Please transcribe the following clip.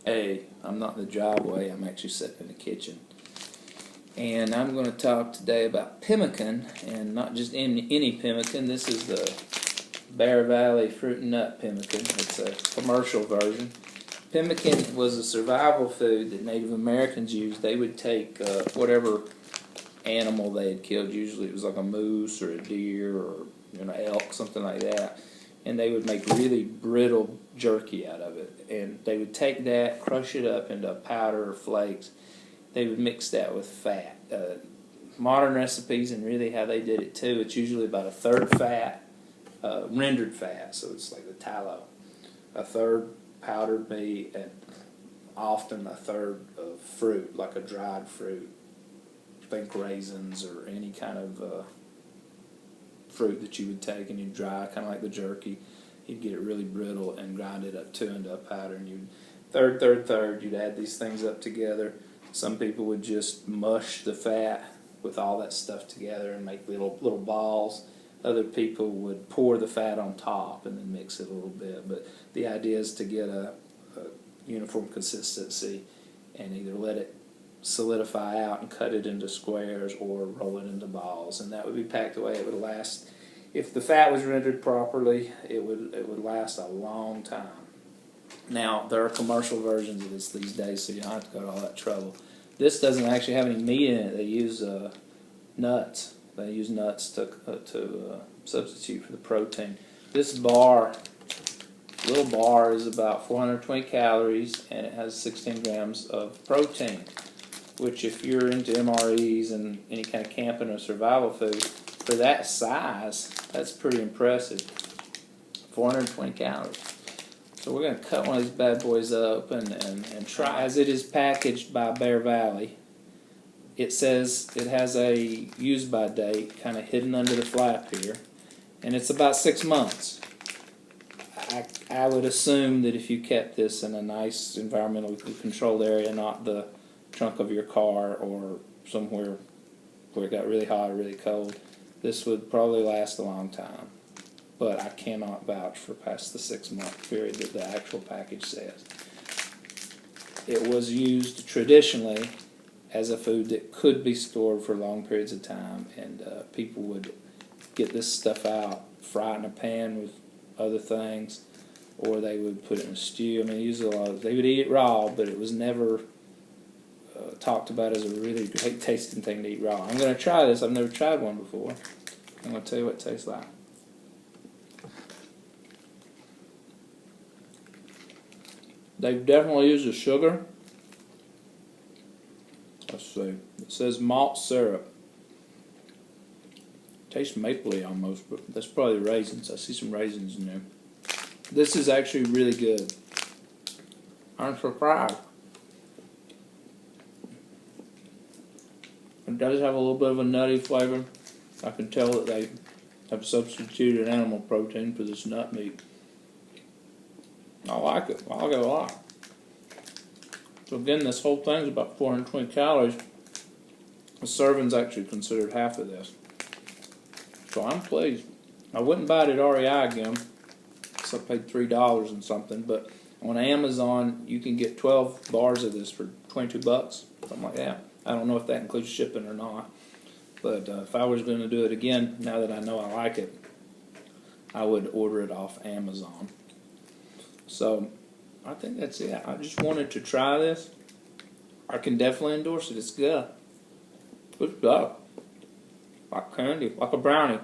Hey, I'm not in the driveway, I'm actually sitting in the kitchen. And I'm going to talk today about pemmican, and not just any pemmican. This is the Bear Valley Fruit and Nut Pemmican. It's a commercial version. Pemmican was a survival food that Native Americans used. They would take whatever animal they had killed, usually it was like a moose or a deer or elk, something like that, and they would make really brittle jerky out of it. And they would take that, crush it up into powder or flakes. They would mix that with fat. Modern recipes, and really how they did it too, it's usually about a third fat, rendered fat, so it's like the tallow, a third powdered meat, and often a third of fruit, like a dried fruit. Think raisins or any kind of fruit that you would take and you dry, kind of like the jerky. You'd get it really brittle and grind it up too into a powder, and you'd third, you'd add these things up together. Some people would just mush the fat with all that stuff together and make little balls. Other people would pour the fat on top and then mix it a little bit. But the idea is to get a uniform consistency and either let it solidify out and cut it into squares or roll it into balls, and that would be packed away. It would last, if the fat was rendered properly, it would last a long time. Now, there are commercial versions of this these days, so you don't have to go to all that trouble. This doesn't actually have any meat in it. They use nuts. They use nuts to substitute for the protein. This little bar is about 420 calories, and it has 16 grams of protein, which, if you're into MREs and any kind of camping or survival food, for that size, that's pretty impressive. 420 calories. So we're going to cut one of these bad boys up and try. As it is packaged by Bear Valley, it says it has a use-by date kind of hidden under the flap here, and it's about 6 months. I would assume that if you kept this in a nice environmentally controlled area, not the trunk of your car or somewhere where it got really hot or really cold, this would probably last a long time. But I cannot vouch for past the 6 month period that the actual package says. It was used traditionally as a food that could be stored for long periods of time, and people would get this stuff out, fry it in a pan with other things, or they would put it in a stew. I mean, usually they would eat it raw, but it was never talked about as a really great tasting thing to eat raw. I'm going to try this. I've never tried one before. I'm going to tell you what it tastes like. They've definitely used the sugar. Let's see. It says malt syrup. Tastes mapley almost, but that's probably the raisins. I see some raisins in there. This is actually really good. I'm surprised. It does have a little bit of a nutty flavor. I can tell that they have substituted animal protein for this nut meat. I like it. I like it a lot. So again, this whole thing is about 420 calories. A serving's actually considered half of this. So I'm pleased. I wouldn't buy it at REI again, so I paid $3 and something, but on Amazon you can get 12 bars of this for $22, something like that. I don't know if that includes shipping or not, but if I was going to do it again, now that I know I like it, I would order it off Amazon. So I think that's it. I just wanted to try this. I can definitely endorse it. It's good. Good stuff. Like candy, like a brownie.